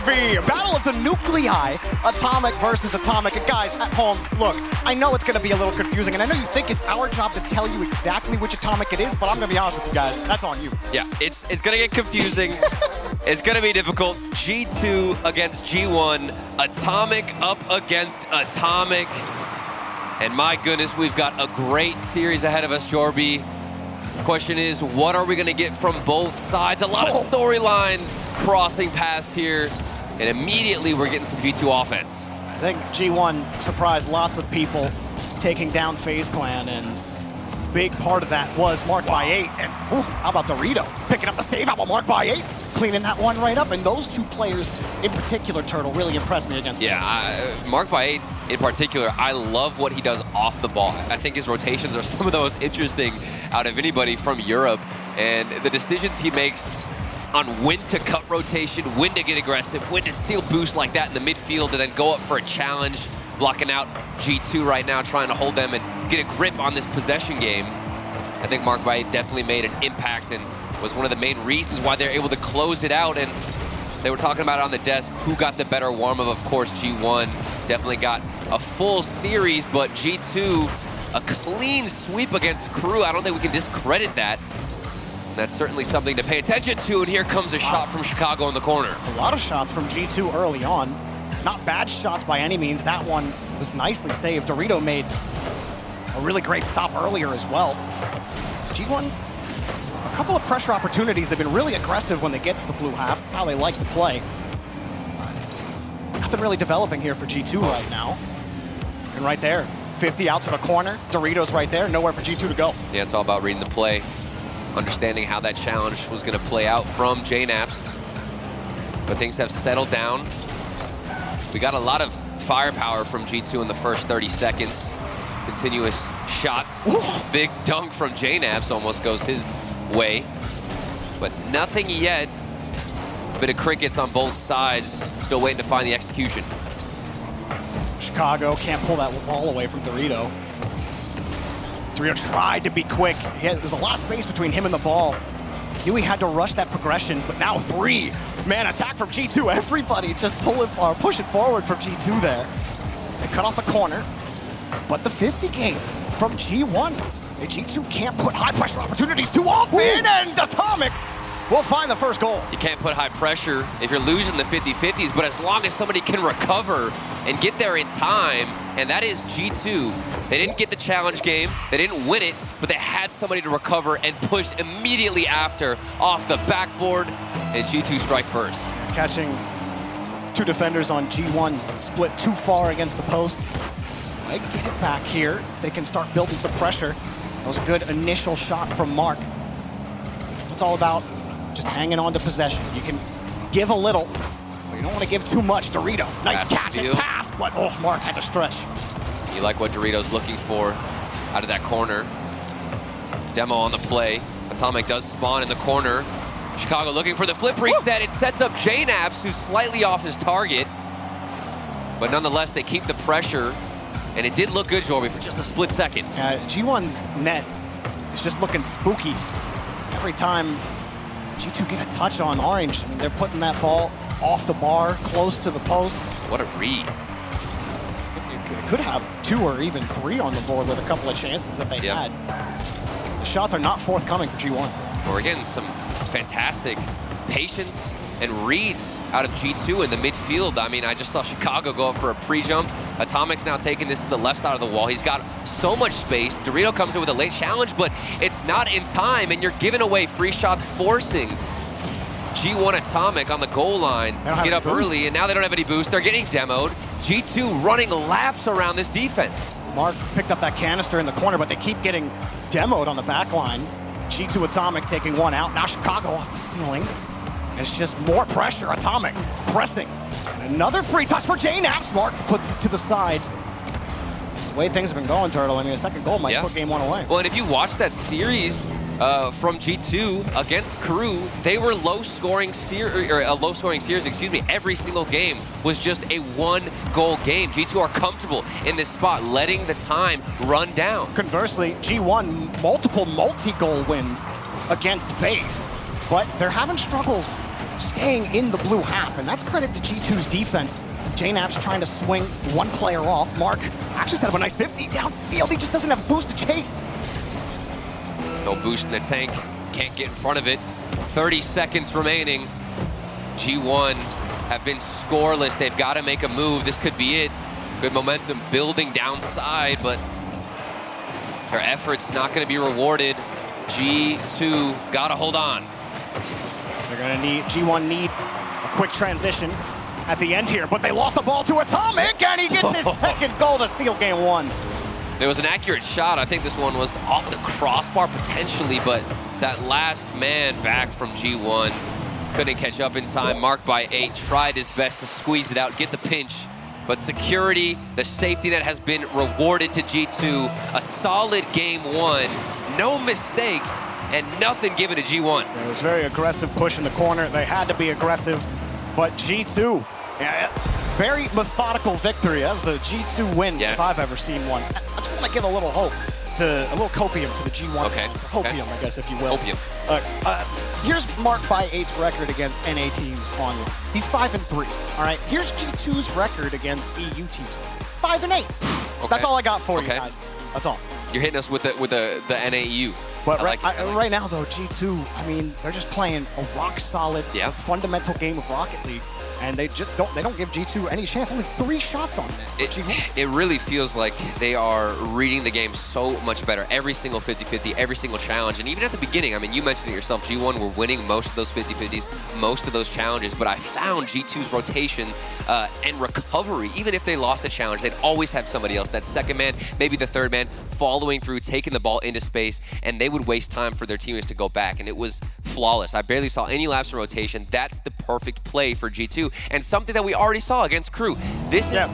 be Battle of the Nuclei, Atomic versus Atomic. And guys, at home, look, I know it's going to be a little confusing, and I know you think it's our job to tell you exactly which Atomic it is, but I'm going to be honest with you guys, that's on you. Yeah, it's going to get confusing. It's going to be difficult. G2 against G1, Atomic up against Atomic. And my goodness, we've got a great series ahead of us, Jorby. The question is, what are we going to get from both sides? A lot of storylines crossing past here, and immediately we're getting some G2 offense. I think G1 surprised lots of people taking down FaZe Clan, and big part of that was Marked by 8. And how about Dorito picking up the save? How about Marked by 8? Cleaning that one right up, and those two players in particular, Turtle, really impressed me against Marked by 8 in particular, I love what he does off the ball. I think his rotations are some of the most interesting out of anybody from Europe, and the decisions he makes on when to cut rotation, when to get aggressive, when to steal boost like that in the midfield, and then go up for a challenge, blocking out G2 right now, trying to hold them and get a grip on this possession game. I think Marked by 8 definitely made an impact and was one of the main reasons why they're able to close it out. And they were talking about it on the desk, who got the better warm-up. Of course, G1 definitely got a full series, but G2, a clean sweep against Crew. I don't think we can discredit that. And that's certainly something to pay attention to, and here comes a shot from Chicago in the corner. A lot of shots from G2 early on. Not bad shots by any means. That one was nicely saved. Dorito made a really great stop earlier as well. G1, a couple of pressure opportunities. They've been really aggressive when they get to the blue half. That's how they like to play. Nothing really developing here for G2 right now. And right there, 50 out to the corner. Doritos right there, nowhere for G2 to go. Yeah, it's all about reading the play, understanding how that challenge was going to play out from JNAPS. But things have settled down. We got a lot of firepower from G2 in the first 30 seconds. Continuous shots. Ooh. Big dunk from JNAPS almost goes his way. But nothing yet. A bit of crickets on both sides. Still waiting to find the execution. Chicago can't pull that ball away from Dorito. Dorito tried to be quick. There's a lot of space between him and the ball. Knew he had to rush that progression, but now 3-man attack from G2. Everybody just pushing forward from G2 there. They cut off the corner, but the 50 game from G1. And G2 can't put high pressure opportunities too often, and Atomic will find the first goal. You can't put high pressure if you're losing the 50-50s, but as long as somebody can recover and get there in time, and that is G2. They didn't get the challenge game, they didn't win it, but they had somebody to recover and push immediately after off the backboard, and G2 strike first. Catching two defenders on G1, split too far against the posts. They get it back here. They can start building some pressure. That was a good initial shot from Mark. It's all about just hanging on to possession. You can give a little, but you don't want to give too much. Dorito, nice catch and pass, but Mark had to stretch. You like what Dorito's looking for out of that corner. Demo on the play. Atomic does spawn in the corner. Chicago looking for the flip reset. It sets up JNAPS, who's slightly off his target. But nonetheless, they keep the pressure. And it did look good, Jorby, for just a split second. G1's net is just looking spooky. Every time G2 get a touch on Orange, I mean, they're putting that ball off the bar, close to the post. What a read. It could have 2 or even 3 on the board with a couple of chances that they had. The shots are not forthcoming for G1. We're getting some fantastic patience and reads out of G2 in the midfield. I mean, I just saw Chicago go up for a pre-jump. Atomic's now taking this to the left side of the wall. He's got so much space. Dorito comes in with a late challenge, but it's not in time, and you're giving away free shots, forcing G1 Atomic on the goal line to get up early, and now they don't have any boost. They're getting demoed. G2 running laps around this defense. Mark picked up that canister in the corner, but they keep getting demoed on the back line. G2 Atomic taking one out. Now Chicago off the ceiling. It's just more pressure. Atomic pressing. And another free touch for JNAPS. Mark puts it to the side. The way things have been going, Turtle, I mean, a second goal might put game 1 away. Well, and if you watch that series from G2 against Crew, they were a low-scoring series, excuse me. Every single game was just a 1-goal game. G2 are comfortable in this spot, letting the time run down. Conversely, G1 multiple multi-goal wins against FaZe, but they're having struggles staying in the blue half, and that's credit to G2's defense. JNAP's trying to swing one player off. Mark actually set up a nice 50 downfield. He just doesn't have boost to chase. No boost in the tank. Can't get in front of it. 30 seconds remaining. G1 have been scoreless. They've got to make a move. This could be it. Good momentum building downside, but their efforts not going to be rewarded. G2 got to hold on. They're going to need, G1 need a quick transition at the end here, but they lost the ball to Atomic, and he gets his second goal to steal game one. It was an accurate shot. I think this one was off the crossbar potentially, but that last man back from G1 couldn't catch up in time. Marked by 8, tried his best to squeeze it out, get the pinch, but security, the safety net has been rewarded to G2. A solid game one, no mistakes, and nothing given to G1. It was very aggressive push in the corner. They had to be aggressive, but G2, very methodical victory. That was a G2 win if I've ever seen one. I just want to give a little hope, a little copium to the G1. Okay. Hopium, I guess, if you will. Hopium. Here's Marked by 8's record against NA teams on you. He's 5-3. All right. Here's G2's record against EU teams. 5-8. Okay. That's all I got for you guys. That's all. You're hitting us with the NAU. But right now, though, G2, I mean, they're just playing a rock-solid, fundamental game of Rocket League, and they don't give G2 any chance. Only 3 shots on net. It really feels like they are reading the game so much better. Every single 50-50, every single challenge, and even at the beginning, I mean, you mentioned it yourself, G1 were winning most of those 50-50s, most of those challenges, but I found G2's rotation and recovery, even if they lost a challenge, they'd always have somebody else, that second man, maybe the third man, following through, taking the ball into space, and they would waste time for their teammates to go back, and it was flawless. I barely saw any laps in rotation. That's the perfect play for G2, and something that we already saw against Crew. This is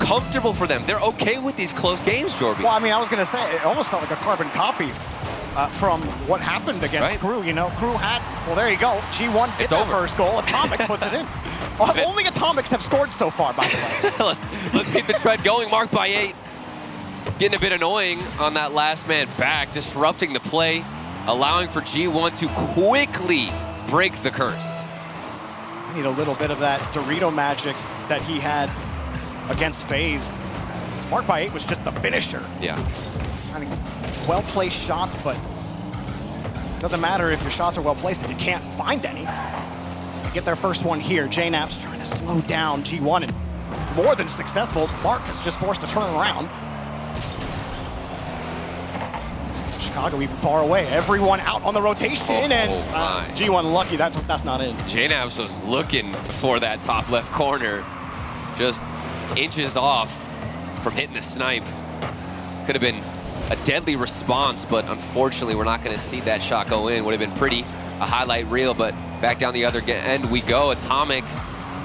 comfortable for them. They're okay with these close games, Jorby. Well, I mean, I was going to say, it almost felt like a carbon copy from what happened against Crew. You know, Crew had, well, there you go. G1 gets their first goal. Atomic puts it in. Only Atomics have scored so far, by the way. let's keep the trend going. Marked by 8. Getting a bit annoying on that last man back, disrupting the play, allowing for G1 to quickly break the curse. I need a little bit of that Dorito magic that he had against FaZe. Marked by 8 was just the finisher. Yeah. I mean, well-placed shots, but it doesn't matter if your shots are well-placed if you can't find any. They get their first one here. JNAP's trying to slow down G1, and more than successful. Mark is just forced to turn around. Chicago even far away. Everyone out on the rotation, and G1 lucky that's not in. JNAPs was looking for that top left corner, just inches off from hitting the snipe. Could have been a deadly response, but unfortunately we're not going to see that shot go in. Would have been pretty, a highlight reel, but back down the other end we go. Atomic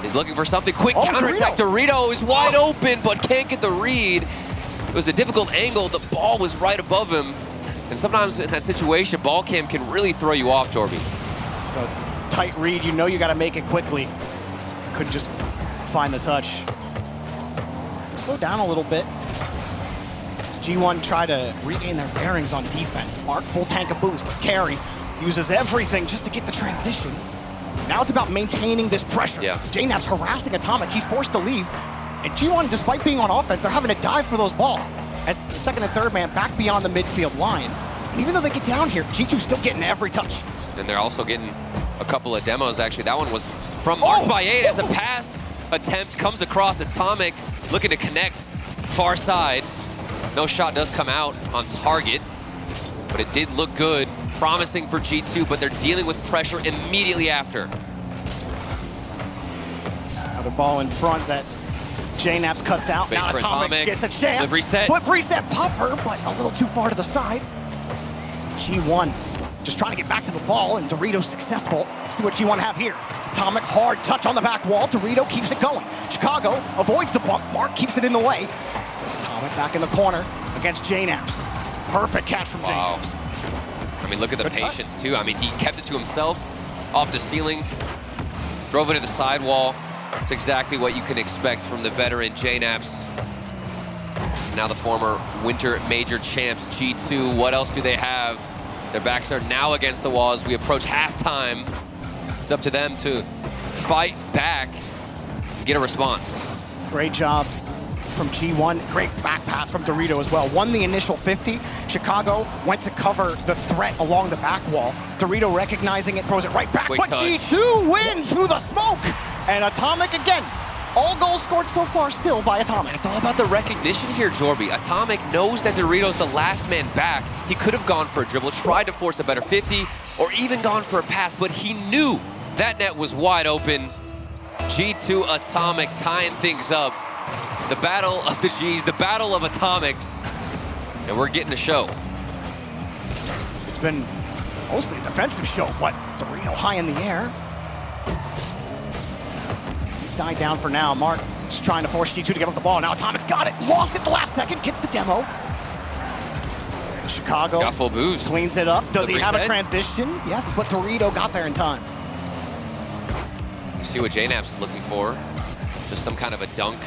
is looking for something quick. Counterattack. Dorito is wide open, but can't get the read. It was a difficult angle. The ball was right above him. And sometimes in that situation, ball cam can really throw you off, Jorby. It's a tight read. You know you got to make it quickly. Couldn't just find the touch. Slow down a little bit. G1 try to regain their bearings on defense. Mark, full tank of boost. Carry uses everything just to get the transition. Now it's about maintaining this pressure. JNAP's harassing Atomic. He's forced to leave. And G1, despite being on offense, they're having to dive for those balls. As the second and third man back beyond the midfield line. And even though they get down here, G2's still getting every touch. And they're also getting a couple of demos, actually. That one was from Marked by 8 as a pass attempt comes across. Atomic looking to connect far side. No shot does come out on target, but it did look good. Promising for G2, but they're dealing with pressure immediately after. Another ball in front that JNAPs cuts out. Base now Atomic gets a chance. Flip reset. Flip reset, popper, but a little too far to the side. G1 just trying to get back to the ball, and Dorito successful. Let's see what G1 have here. Atomic hard touch on the back wall. Dorito keeps it going. Chicago avoids the bump. Mark keeps it in the way. Atomic back in the corner against JNAPs. Perfect catch from JNAPs. I mean, look at the patience too. I mean, he kept it to himself, off the ceiling, drove it to the sidewall. It's exactly what you can expect from the veteran JNAPs. Now the former Winter Major champs, G2. What else do they have? Their backs are now against the wall as we approach halftime. It's up to them to fight back, get a response. Great job from G1. Great back pass from Dorito as well. Won the initial 50. Chicago went to cover the threat along the back wall. Dorito recognizing it, throws it right back. Quick but touch. G2 wins through the smoke. And Atomic again. All goals scored so far still by Atomic. It's all about the recognition here, Jorby. Atomic knows that Dorito's the last man back. He could have gone for a dribble, tried to force a better 50, or even gone for a pass, but he knew that net was wide open. G2 Atomic tying things up. The battle of the Gs, the battle of Atomics, and we're getting a show. It's been mostly a defensive show, but Dorito high in the air. He's died down for now. Mark just trying to force G2 to get off the ball. Now Atomic's got it. Lost it the last second, gets the demo. And Chicago Got full boost. cleans it up. Does he have a head. transition? Yes, but Dorito got there in time. You see what JNap's looking for. Just some kind of a dunk.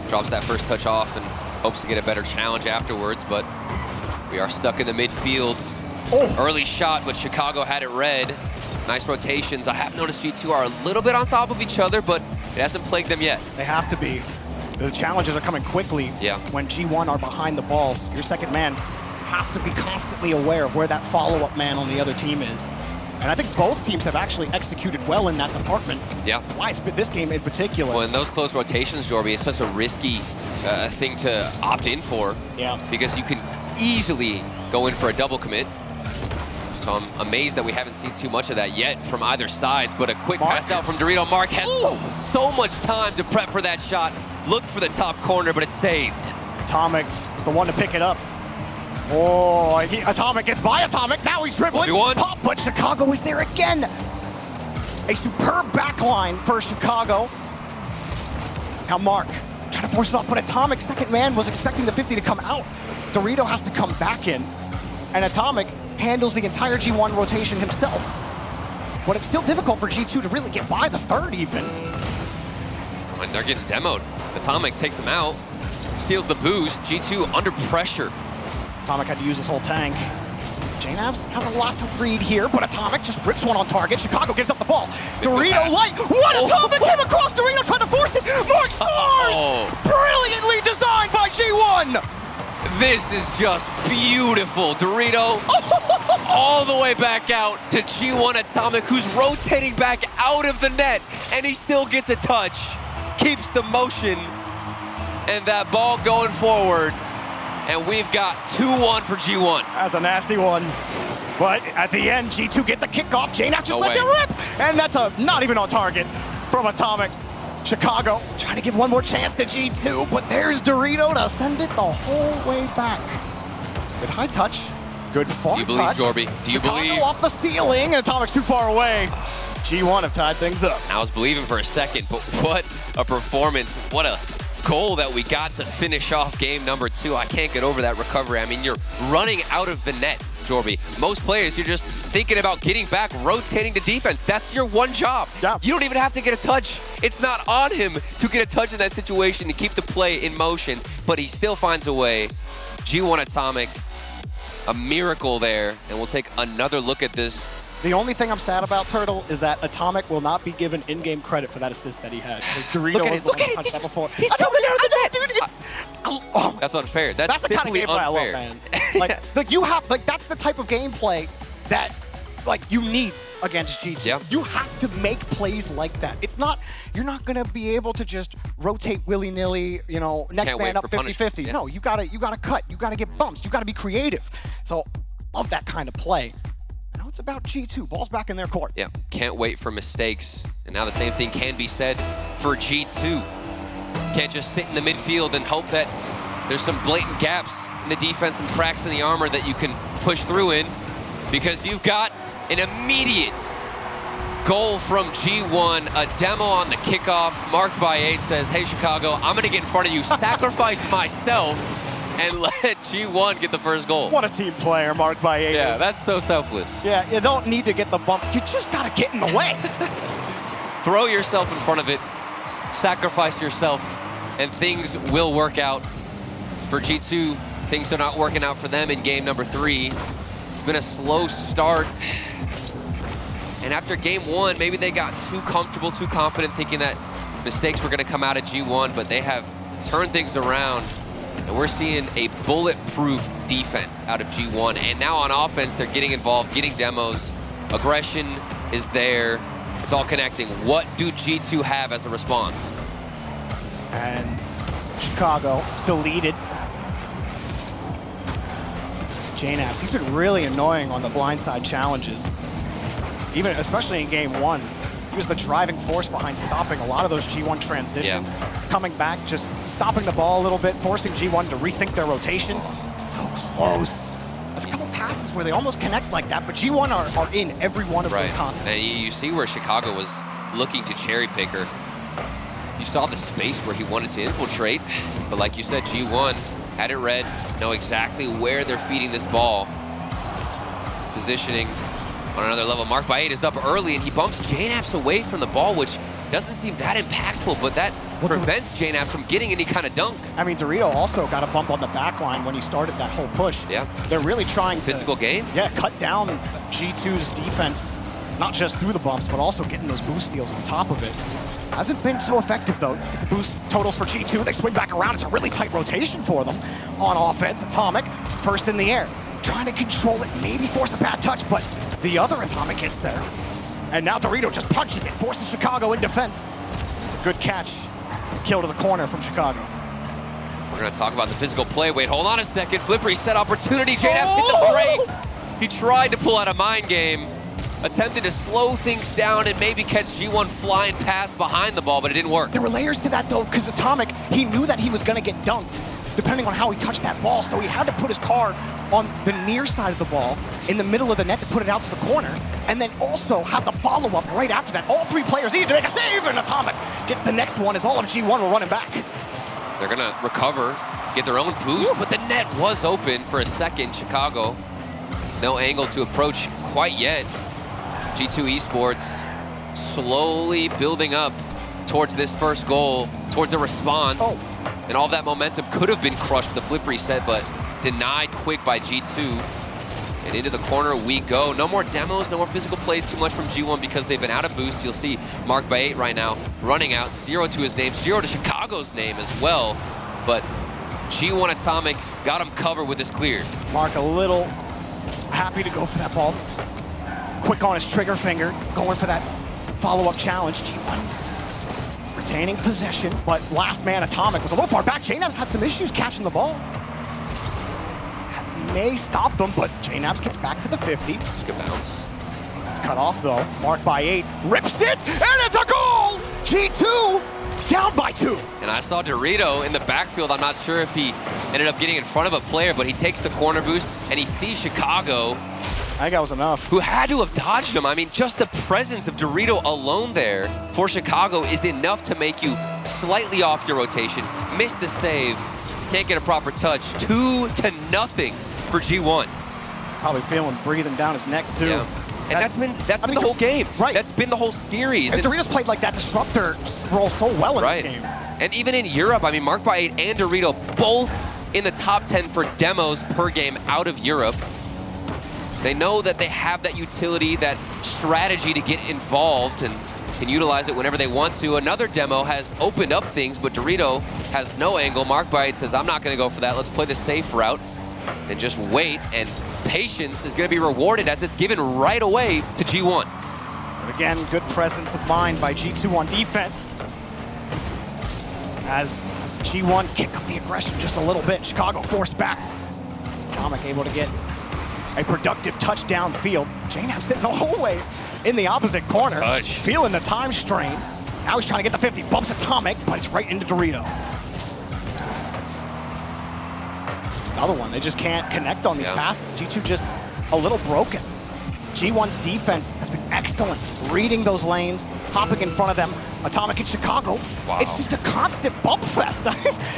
Drops that first touch off and hopes to get a better challenge afterwards, but we are stuck in the midfield. Oh. Early shot, but Chicago had it red. Nice rotations. I have noticed G2 are a little bit on top of each other, but it hasn't plagued them yet. They have to be. The challenges are coming quickly. Yeah. When G1 are behind the balls, your second man has to be constantly aware of where that follow-up man on the other team is. And I think both teams have actually executed well in that department. Yeah. Twice, but this game in particular. Well, in those close rotations, Jorby, it's such a risky thing to opt in for. Yeah. Because you can easily go in for a double commit. So I'm amazed that we haven't seen too much of that yet from either sides, but a quick Mark. pass out from Dorito. Mark had so much time to prep for that shot. Looked for the top corner, but it's saved. Atomic is the one to pick it up. Oh, Atomic gets by Atomic. Now he's dribbling. 1v1. Pop, but Chicago is there again. A superb backline for Chicago. Now Mark trying to force it off, but Atomic's second man was expecting the 50 to come out. Dorito has to come back in, and Atomic handles the entire G1 rotation himself. But it's still difficult for G2 to really get by the third even. And they're getting demoed. Atomic takes him out, steals the boost. G2 under pressure. Atomic had to use his whole tank. JNabs has a lot to read here, but Atomic just rips one on target. Chicago gives up the ball. Dorito light. What? Atomic came across Dorito trying to force it. Mark scores! Brilliantly designed by G1. This is just beautiful. Dorito all the way back out to G1 Atomic, who's rotating back out of the net, and he still gets a touch. Keeps the motion, and that ball going forward. And we've got 2-1 for G1. That's a nasty one. But at the end, G2 get the kickoff. JNap just let it rip. And that's not even on target from Atomic. Chicago trying to give one more chance to G2, but there's Dorito to send it the whole way back. Good high touch. Good far touch. Do you believe, Jorby? Do you Chicago believe? Off the ceiling, and Atomic's too far away. G1 have tied things up. I was believing for a second, but what a performance. What a goal that we got to finish off game number 2. I can't get over that recovery. I mean, you're running out of the net, Jorby. Most players, you're just thinking about getting back, rotating to defense. That's your one job. Yeah. You don't even have to get a touch. It's not on him to get a touch in that situation to keep the play in motion, but he still finds a way. G1 Atomic, a miracle there, and we'll take another look at this. The only thing I'm sad about, Turtle, is that Atomic will not be given in-game credit for that assist that he had. Because Dorito was the one who touched that before. He's coming out of the net, dude. That's unfair. That's the kind of gameplay I love, unfair. man. like you have, that's the type of gameplay that, you need against G2. Yeah. You have to make plays like that. It's not, you're not gonna be able to just rotate willy-nilly, next Can't man wait up for 50-50. Yeah. No, you gotta cut, you gotta get bumps, you gotta be creative. So, love that kind of play. Now it's about G2. Ball's back in their court. Yeah, can't wait for mistakes. And now the same thing can be said for G2. Can't just sit in the midfield and hope that there's some blatant gaps in the defense and cracks in the armor that you can push through in, because you've got an immediate goal from G1, a demo on the kickoff. Marked by 8 says, hey, Chicago, I'm going to get in front of you, sacrifice myself, and let G1 get the first goal. What a team player, Marked by 8 Yeah, is. that's so selfless. Yeah, you don't need to get the bump. You just got to get in the way. Throw yourself in front of it, sacrifice yourself, and things will work out. For G2, things are not working out for them in game number 3. It's been a slow start. And after game one, maybe they got too comfortable, too confident, thinking that mistakes were gonna come out of G1, but they have turned things around. And we're seeing a bulletproof defense out of G1. And now on offense, they're getting involved, getting demos. Aggression is there. It's all connecting. What do G2 have as a response? And Chicago deleted. JNAPS, he's been really annoying on the blindside challenges. Even, especially in game one, he was the driving force behind stopping a lot of those G1 transitions. Yeah. Coming back, just stopping the ball a little bit, forcing G1 to rethink their rotation. So close. There's a couple passes where they almost connect like that, but G1 are in every one of those contests. And you see where Chicago was looking to cherry pick her. You saw the space where he wanted to infiltrate, but like you said, G1 had it read, know exactly where they're feeding this ball. Positioning on another level. Mark by 8 is up early, and he bumps JNAPS away from the ball, which doesn't seem that impactful, but that prevents JNAPS from getting any kind of dunk. I mean, Dorito also got a bump on the back line when he started that whole push. Yeah. They're really trying to... Physical game? Yeah, cut down G2's defense, not just through the bumps, but also getting those boost steals on top of it. Hasn't been so effective, though. Get the boost totals for G2. They swing back around. It's a really tight rotation for them on offense. Atomic, first in the air. Trying to control it, maybe force a bad touch, but the other Atomic gets there. And now Dorito just punches it, forces Chicago in defense. It's a good catch. Kill to the corner from Chicago. We're going to talk about the physical play. Wait, hold on a second. Flip reset opportunity. JNAPS hit the brakes. He tried to pull out a mind game. Attempted to slow things down and maybe catch G1 flying past behind the ball, but it didn't work. There were layers to that, though, because Atomic, he knew that he was going to get dunked, depending on how he touched that ball, so he had to put his card on the near side of the ball, in the middle of the net to put it out to the corner, and then also have the follow-up right after that. All three players needed to make a save, and Atomic gets the next one as all of G1 were running back. They're going to recover, get their own boost, but the net was open for a second. Chicago, no angle to approach quite yet. G2 Esports slowly building up towards this first goal, towards a response. And all that momentum could have been crushed with the flip reset, but denied quick by G2. And into the corner we go. No more demos, no more physical plays too much from G1 because they've been out of boost. You'll see Mark by 8 right now running out. 0 to his name, 0 to Chicago's name as well. But G1 Atomic got him covered with this clear. Mark a little happy to go for that ball. Quick on his trigger finger, going for that follow-up challenge. G1 retaining possession, but last man Atomic was a little far back. JNAPS had some issues catching the ball. That may stop them, but JNAPS gets back to the 50. It's a good bounce. It's cut off though. Mark by 8, rips it, and it's a goal! G2 down by 2. And I saw Dorito in the backfield. I'm not sure if he ended up getting in front of a player, but he takes the corner boost and he sees Chicago. I think that was enough. Who had to have dodged him. I mean, just the presence of Dorito alone there for Chicago is enough to make you slightly off your rotation, miss the save, can't get a proper touch. 2-0 for G1. Probably feeling breathing down his neck too. Yeah. And that's been the whole game. Right. That's been the whole series. And Dorito's played like that disruptor role so well in this game. And even in Europe, I mean, Mark by 8 and Dorito both in the top 10 for demos per game out of Europe. They know that they have that utility, that strategy to get involved and can utilize it whenever they want to. Another demo has opened up things, but Dorito has no angle. Mark by 8 says, I'm not going to go for that. Let's play the safe route and just wait. And patience is going to be rewarded as it's given right away to G1. But again, good presence of mind by G2 on defense. As G1 kick up the aggression just a little bit. Chicago forced back. Atomic able to get a productive touchdown field. JNAPS sitting the whole way in the opposite corner. Feeling the time strain. Now he's trying to get the 50. Bumps Atomic, but it's right into Dorito. Another one. They just can't connect on these passes. G2 just a little broken. G1's defense has been excellent, reading those lanes, hopping in front of them. Atomic in Chicago. Wow. It's just a constant bump fest.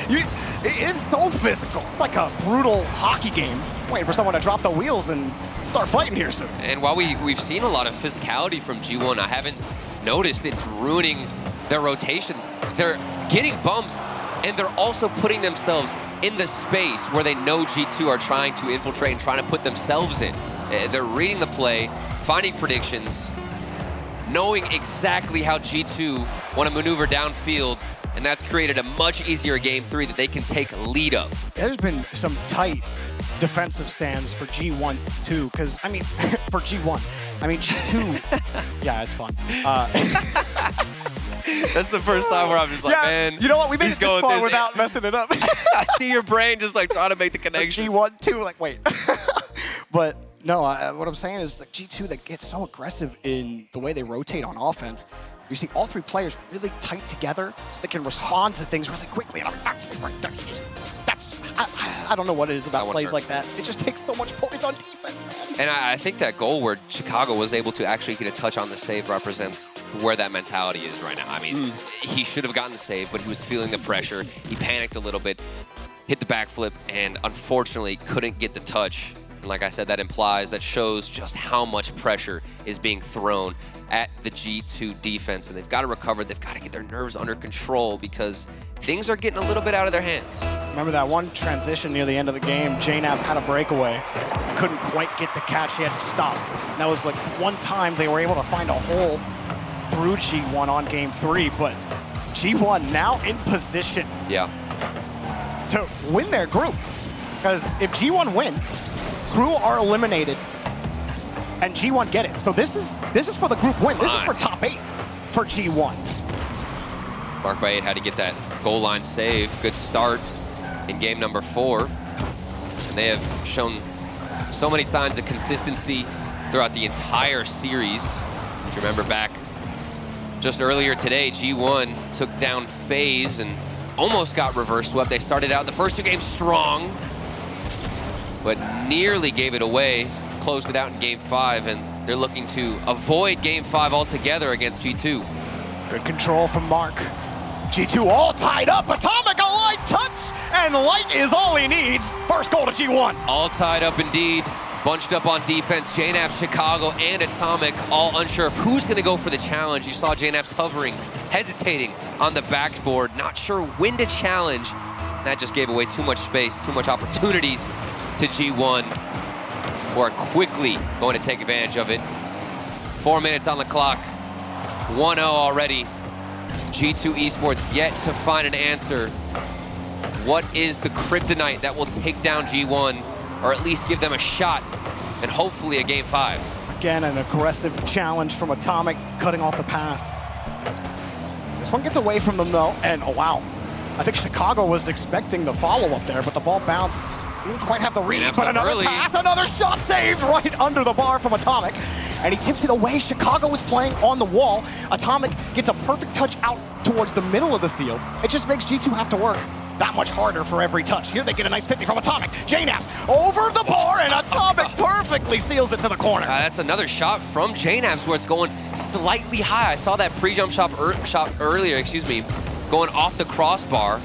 It is so physical. It's like a brutal hockey game, waiting for someone to drop the wheels and start fighting here soon. And while we've seen a lot of physicality from G1, I haven't noticed it's ruining their rotations. They're getting bumps, and they're also putting themselves in the space where they know G2 are trying to infiltrate and trying to put themselves in. They're reading the play, finding predictions, knowing exactly how G2 want to maneuver downfield, and that's created a much easier game 3 that they can take lead of. There's been some tight defensive stands for G1 too, because I mean, for G1, I mean G2, yeah, it's fun. That's the first time where I'm just like, man, you know what? We made it this far this without messing it up. I see your brain just like trying to make the connection. G1, 2, like wait. But no, what I'm saying is like G2 that gets so aggressive in the way they rotate on offense. You see all 3 players really tight together so they can respond to things really quickly. And I mean, I don't know what it is about plays like that. It just takes so much poise on defense, man. And I think that goal where Chicago was able to actually get a touch on the save represents where that mentality is right now. I mean, he should have gotten the save, but he was feeling the pressure. He panicked a little bit, hit the backflip, and unfortunately couldn't get the touch. And like I said, that shows just how much pressure is being thrown at the G2 defense. And they've got to recover. They've got to get their nerves under control because things are getting a little bit out of their hands. Remember that one transition near the end of the game, JNABs had a breakaway. Couldn't quite get the catch, he had to stop. And that was like one time they were able to find a hole through G1 on game 3, but G1 now in position to win their group. Because if G1 win, Crew are eliminated and G1 get it. So this is for the group win. This is for top 8 for G1. Mark by 8 had to get that goal line save. Good start in game number 4. And they have shown so many signs of consistency throughout the entire series. If you remember back just earlier today, G1 took down FaZe and almost got reverse swept. They started out the first 2 games strong, but nearly gave it away, closed it out in game 5, and they're looking to avoid game 5 altogether against G2. Good control from Mark. G2 all tied up, Atomic a light touch, and light is all he needs. First goal to G1. All tied up indeed, bunched up on defense. JNABs, Chicago, and Atomic all unsure of who's gonna go for the challenge. You saw JNABs hovering, hesitating on the backboard, not sure when to challenge. That just gave away too much space, too much opportunities to G1, who are quickly going to take advantage of it. 4 minutes on the clock, 1-0 already. G2 Esports yet to find an answer. What is the kryptonite that will take down G1, or at least give them a shot, and hopefully a game 5? Again, an aggressive challenge from Atomic, cutting off the pass. This one gets away from them though, and oh wow. I think Chicago was expecting the follow-up there, but the ball bounced. Didn't quite have the read, but another pass, another shot saved right under the bar from Atomic. And he tips it away. Chicago was playing on the wall. Atomic gets a perfect touch out towards the middle of the field. It just makes G2 have to work that much harder for every touch. Here they get a nice 50 from Atomic. JNABs over the bar, and Atomic perfectly seals it to the corner. That's another shot from JNABs where it's going slightly high. I saw that pre-jump shot earlier, going off the crossbar.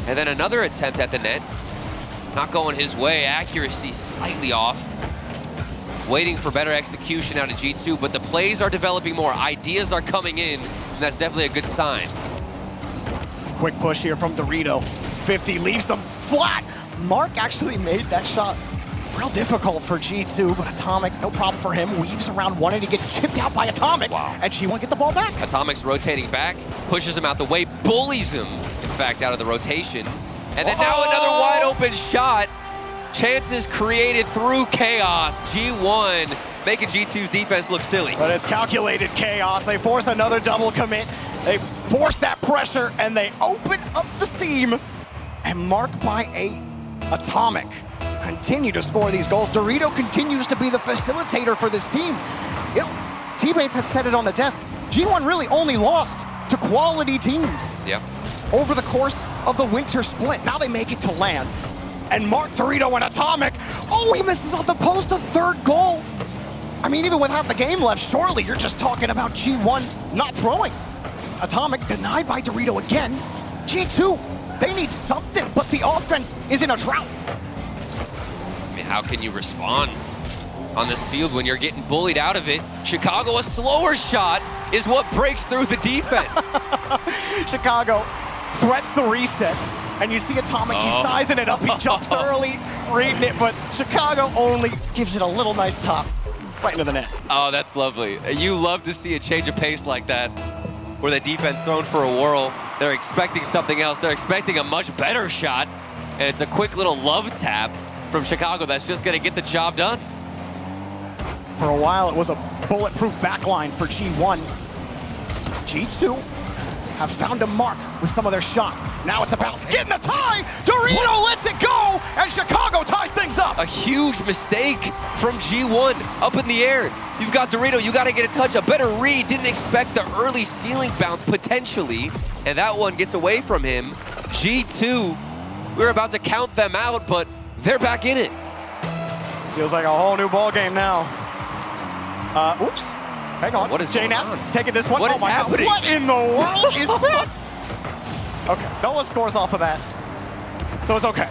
And then another attempt at the net. Not going his way, accuracy slightly off. Waiting for better execution out of G2, but the plays are developing more. Ideas are coming in, and that's definitely a good sign. Quick push here from Dorito. 50 leaves them flat. Mark actually made that shot real difficult for G2, but Atomic, no problem for him. Weaves around one and he gets chipped out by Atomic. Wow. And G1 get the ball back. Atomic's rotating back, pushes him out the way, bullies him, in fact, out of the rotation. And then now another wide open shot. Chances created through chaos. G1 making G2's defense look silly. But it's calculated chaos. They force another double commit. They force that pressure and they open up the seam. And Mark by 8, Atomic continue to score these goals. Dorito continues to be the facilitator for this team. T-Bates had said it on the desk. G1 really only lost to quality teams. Yeah. Over the course of the winter split. Now they make it to land. And Mark, Dorito, and Atomic, oh, he misses off the post, a 3rd goal. I mean, even with half the game left, surely you're just talking about G1 not throwing. Atomic denied by Dorito again. G2, they need something, but the offense is in a drought. I mean, how can you respond on this field when you're getting bullied out of it? Chicago, a slower shot is what breaks through the defense. Chicago threats the reset. And you see Atomic, he's sizing it up. He jumps early, reading it, but Chicago only gives it a little nice top. right into the net. Oh, that's lovely. You love to see a change of pace like that, where the defense thrown for a whirl. They're expecting something else. They're expecting a much better shot, and it's a quick little love tap from Chicago that's just going to get the job done. For a while, it was a bulletproof backline for G1. G2 have found a mark with some of their shots. Now it's about getting the tie. Dorito lets it go, and Chicago ties things up. A huge mistake from G1 up in the air. You've got Dorito, you got to get a touch. A better read, didn't expect the early ceiling bounce potentially, and that one gets away from him. G2, we're about to count them out, but they're back in it. Feels like a whole new ball game now. Oops. Hang on. What is Jay going on? Knapp taking this one. What oh is my happening? God. What in the world is that? Okay, no one scores off of that. So it's okay.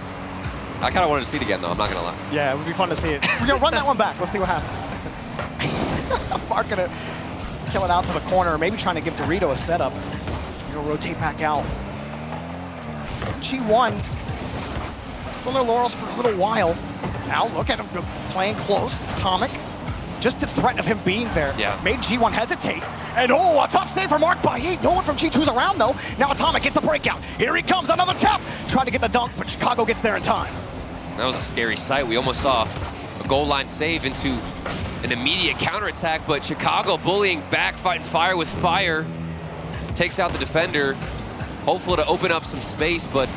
I kind of wanted to see it again, though. I'm not going to lie. Yeah, it would be fun to see it. We're going to run that one back. Let's see what happens. Mark going to kill it out to the corner, maybe trying to give Dorito a setup. He'll rotate back out. G1 still on their laurels for a little while. Now look at him playing close. Atomic. Just the threat of him being there made G1 hesitate. And oh, a tough save for Mark by 8. No one from G2's around though. Now Atomic gets the breakout. Here he comes, another tap. Trying to get the dunk, but Chicago gets there in time. That was a scary sight. We almost saw a goal line save into an immediate counterattack, but Chicago bullying back, fighting fire with fire. Takes out the defender, hopeful to open up some space, but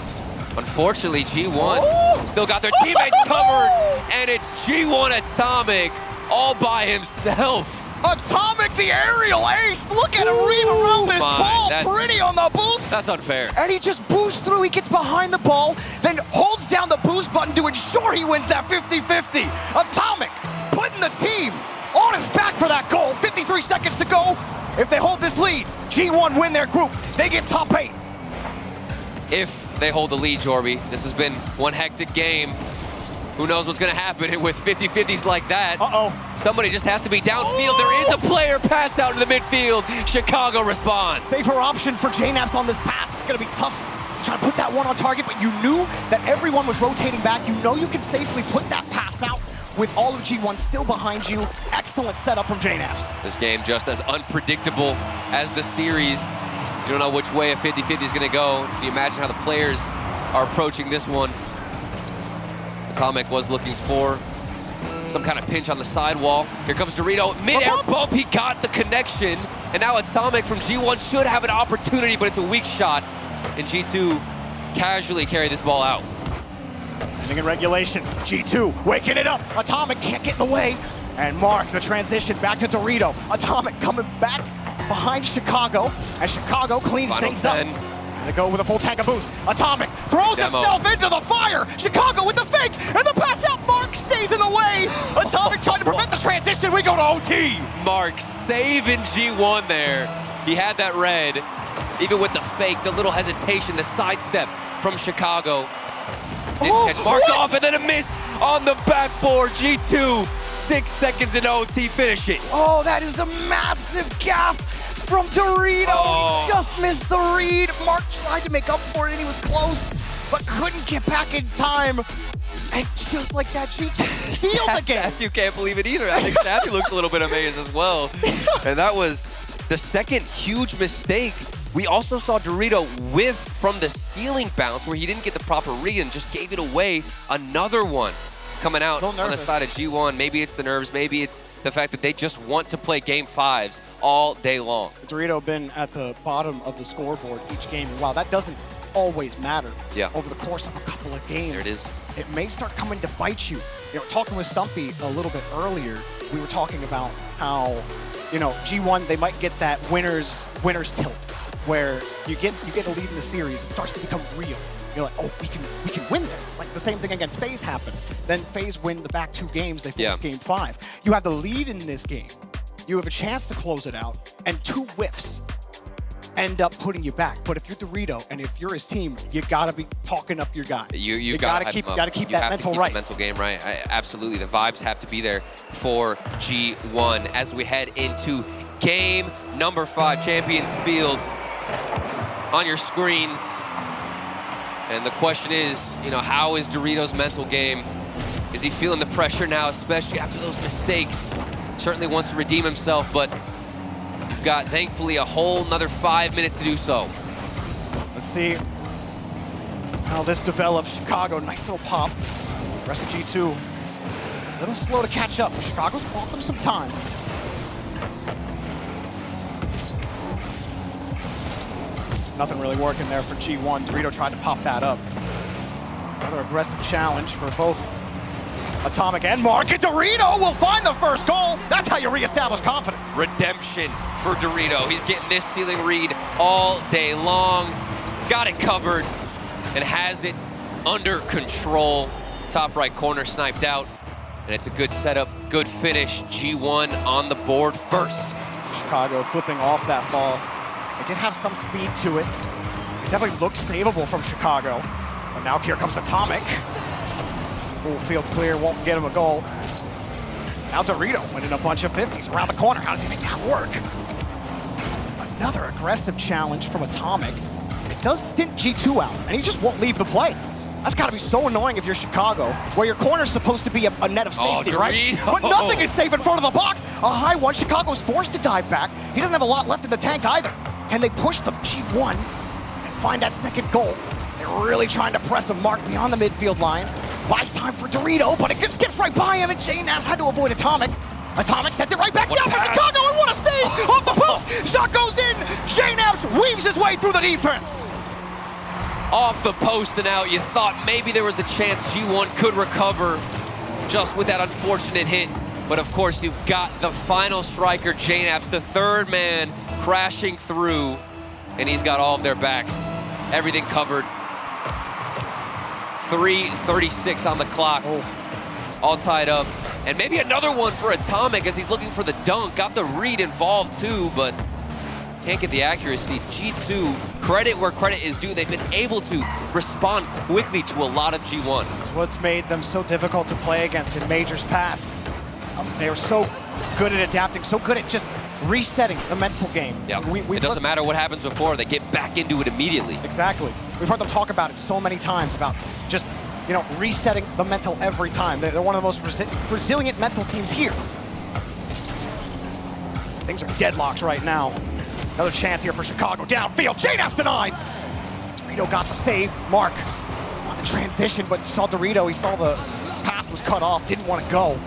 unfortunately G1 still got their teammates covered, and it's G1 Atomic all by himself. Atomic, the aerial ace. Look at him ream around this ball. Pretty on the boost. That's unfair. And he just boosts through. He gets behind the ball, then holds down the boost button to ensure he wins that 50-50. Atomic putting the team on his back for that goal. 53 seconds to go. If they hold this lead, G1 win their group. They get top 8. If they hold the lead, Jorby, this has been one hectic game. Who knows what's going to happen with 50-50s like that? Somebody just has to be downfield. There is a player passed out in the midfield. Chicago responds. Safer option for J-Naps on this pass. It's going to be tough to try to put that one on target, but you knew that everyone was rotating back. You know you can safely put that pass out with all of G1 still behind you. Excellent setup from J-Naps. This game just as unpredictable as the series. You don't know which way a 50-50 is going to go. Can you imagine how the players are approaching this one? Atomic was looking for some kind of pinch on the sidewall. Here comes Dorito, mid-air bump, he got the connection. And now Atomic from G1 should have an opportunity, but it's a weak shot. And G2 casually carry this ball out. Ending in regulation, G2 waking it up. Atomic can't get in the way. And Mark, the transition back to Dorito. Atomic coming back behind Chicago, as Chicago cleans things up. They go with a full tank of boost. Atomic throws himself into the fire. Chicago with the fake, and the pass out. Mark stays in the way. Atomic trying to prevent the transition. We go to OT. Mark saving G1 there. He had that red. Even with the fake, the little hesitation, the sidestep from Chicago. Didn't catch Mark off, and then a miss on the backboard. G2, 6 seconds in OT, finish it. Oh, that is a massive gap from Dorito. He just missed the read. Mark tried to make up for it, and he was close, but couldn't get back in time. And just like that, G2 sealed again. You can't believe it either. I think Savvy looked a little bit amazed as well. And that was the second huge mistake. We also saw Dorito whiff from the ceiling bounce where he didn't get the proper read and just gave it away. Another one coming out on the side of G1. Maybe it's the nerves, maybe it's the fact that they just want to play game 5s all day long. Dorito been at the bottom of the scoreboard each game. And while that doesn't always matter over the course of a couple of games, there it is. It may start coming to bite you. You know, talking with Stumpy a little bit earlier, we were talking about how, you know, G1, they might get that winner's tilt, where you get a lead in the series, it starts to become real. You're like, oh, we can win this. Like the same thing against FaZe happened. Then FaZe win the back 2 games, they force game 5. You have the lead in this game. You have a chance to close it out, and 2 whiffs end up putting you back. But if you're Dorito and if you're his team, you gotta be talking up your guy. You gotta keep that mental right. The mental game right. Absolutely, the vibes have to be there for G1 as we head into game number 5, Champions Field on your screens. And the question is, you know, how is Dorito's mental game? Is he feeling the pressure now, especially after those mistakes certainly wants to redeem himself, but we've got, thankfully, a whole another 5 minutes to do so. Let's see how this develops. Chicago, nice little pop. Rest of G2, a little slow to catch up. Chicago's bought them some time. Nothing really working there for G1. Dorito tried to pop that up. Another aggressive challenge for both Atomic and Mark. And Dorito will find the first goal. That's how you reestablish confidence. Redemption for Dorito. He's getting this ceiling read all day long. Got it covered and has it under control. Top right corner sniped out. And it's a good setup, good finish. G1 on the board first. Chicago flipping off that ball. It did have some speed to it. It definitely looked savable from Chicago. But now here comes Atomic. Full field clear, won't get him a goal. Now Dorito winning a bunch of 50s around the corner. How does he make that work? Another aggressive challenge from Atomic. It does stint G2 out, and he just won't leave the play. That's gotta be so annoying if you're Chicago, where your corner's supposed to be a net of safety, right? But nothing is safe in front of the box. A high one, Chicago's forced to dive back. He doesn't have a lot left in the tank either. Can they push the G1 and find that second goal? They're really trying to press a Mark beyond the midfield line. Buys time for Dorito, but it just skips right by him, and JNavs had to avoid Atomic. Atomic sends it right back down for Chicago, and what a save off the post! Shot goes in, JNavs weaves his way through the defense. Off the post and out, you thought maybe there was a chance G1 could recover just with that unfortunate hit. But of course, you've got the final striker, JNavs, the third man crashing through, and he's got all of their backs. Everything covered. 3:36 on the clock, all tied up. And maybe another one for Atomic as he's looking for the dunk. Got the read involved too, but can't get the accuracy. G2, credit where credit is due. They've been able to respond quickly to a lot of G1. It's what's made them so difficult to play against in Majors past. They were so good at adapting, so good at just resetting the mental game. Yeah. It doesn't matter what happens before, they get back into it immediately. Exactly. We've heard them talk about it so many times, about just, you know, resetting the mental every time. They're one of the most resilient mental teams here. Things are deadlocked right now. Another chance here for Chicago. Downfield, JNavs denied. Dorito got the save. Mark on the transition, but saw Dorito. He saw the pass was cut off, didn't want to go.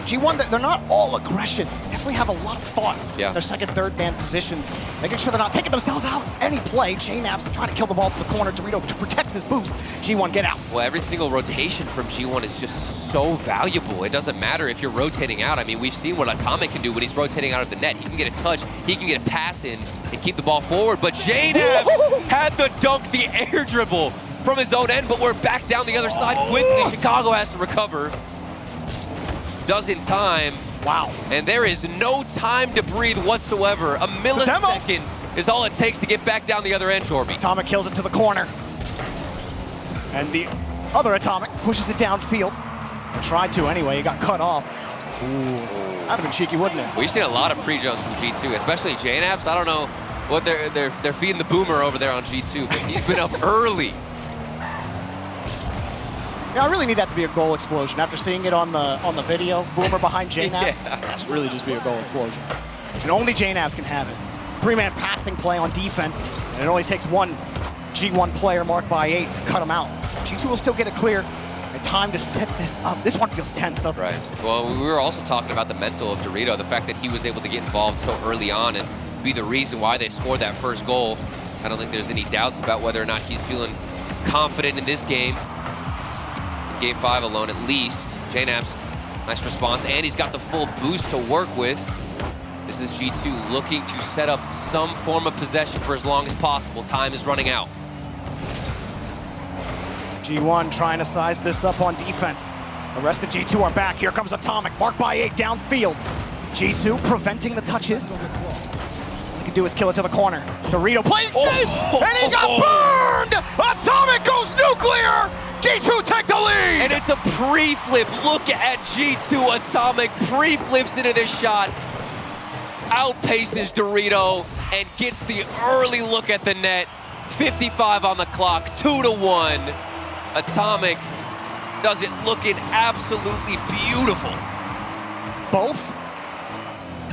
G1, they're not all aggression. They definitely have a lot of thought. Yeah. Their second, third man positions, making sure they're not taking themselves out any play. JNavs trying to kill the ball to the corner. Dorito protects his boost. G1, get out. Well, every single rotation from G1 is just so valuable. It doesn't matter if you're rotating out. I mean, we've seen what Atomic can do when he's rotating out of the net. He can get a touch, he can get a pass in and keep the ball forward. But JNavs had the dunk, the air dribble from his own end, but we're back down the other side quickly. Chicago has to recover. Does in time. Wow. And there is no time to breathe whatsoever. A millisecond is all it takes to get back down the other end, Jorby. Atomic kills it to the corner. And the other Atomic pushes it downfield. Or tried to anyway, he got cut off. Ooh, that'd have been cheeky, wouldn't it? We've seen a lot of pre-jumps from G2, especially JNavs. I don't know what they're feeding the boomer over there on G2, but he's been up early. Yeah, I really need that to be a goal explosion. After seeing it on the video, Boomer behind JNavs, that's really just be a goal explosion. And only JNavs can have it. Three-man passing play on defense, and it only takes one G1 player marked by 8 to cut him out. G2 will still get it clear. And time to set this up. This one feels tense, doesn't it? Right. Well, we were also talking about the mental of Dorito, the fact that he was able to get involved so early on and be the reason why they scored that first goal. I don't think there's any doubts about whether or not he's feeling confident in this game. Game 5 alone, at least. JNavs, nice response, and he's got the full boost to work with. This is G2 looking to set up some form of possession for as long as possible. Time is running out. G1 trying to size this up on defense. The rest of G2 are back. Here comes Atomic, marked by 8 downfield. G2 preventing the touches. All he can do is kill it to the corner. Dorito playing safe, and he got burned! Atomic goes nuclear! G2 take the lead! And it's a pre-flip. Look at G2. Atomic pre-flips into this shot. Outpaces Dorito and gets the early look at the net. 55 on the clock, 2-1. Atomic does it looking absolutely beautiful. Both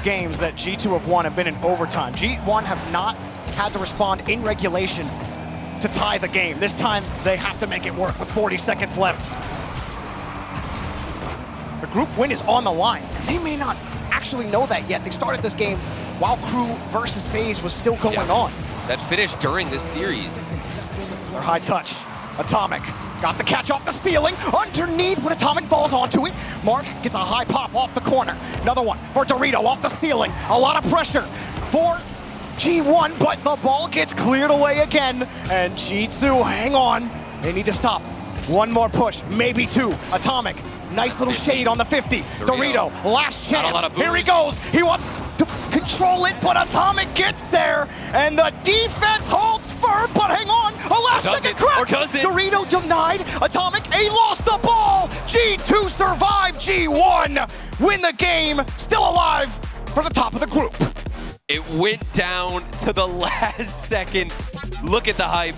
games that G2 have won have been in overtime. G1 have not had to respond in regulation to tie the game. This time, they have to make it work with 40 seconds left. The group win is on the line. They may not actually know that yet. They started this game while Crew versus FaZe was still going on. That finished during this series. Their high touch. Atomic got the catch off the ceiling. Underneath when Atomic falls onto it. Mark gets a high pop off the corner. Another one for Dorito off the ceiling. A lot of pressure for G1, but the ball gets cleared away again. And G2, hang on. They need to stop. One more push, maybe two. Atomic, nice little shade on the 50. Dorito, last chance. Here he goes. He wants to control it, but Atomic gets there. And the defense holds firm, but hang on. A last second crack. Dorito denied. Atomic, he lost the ball. G2 survive. G1 win the game. Still alive for the top of the group. It went down to the last second. Look at the hype.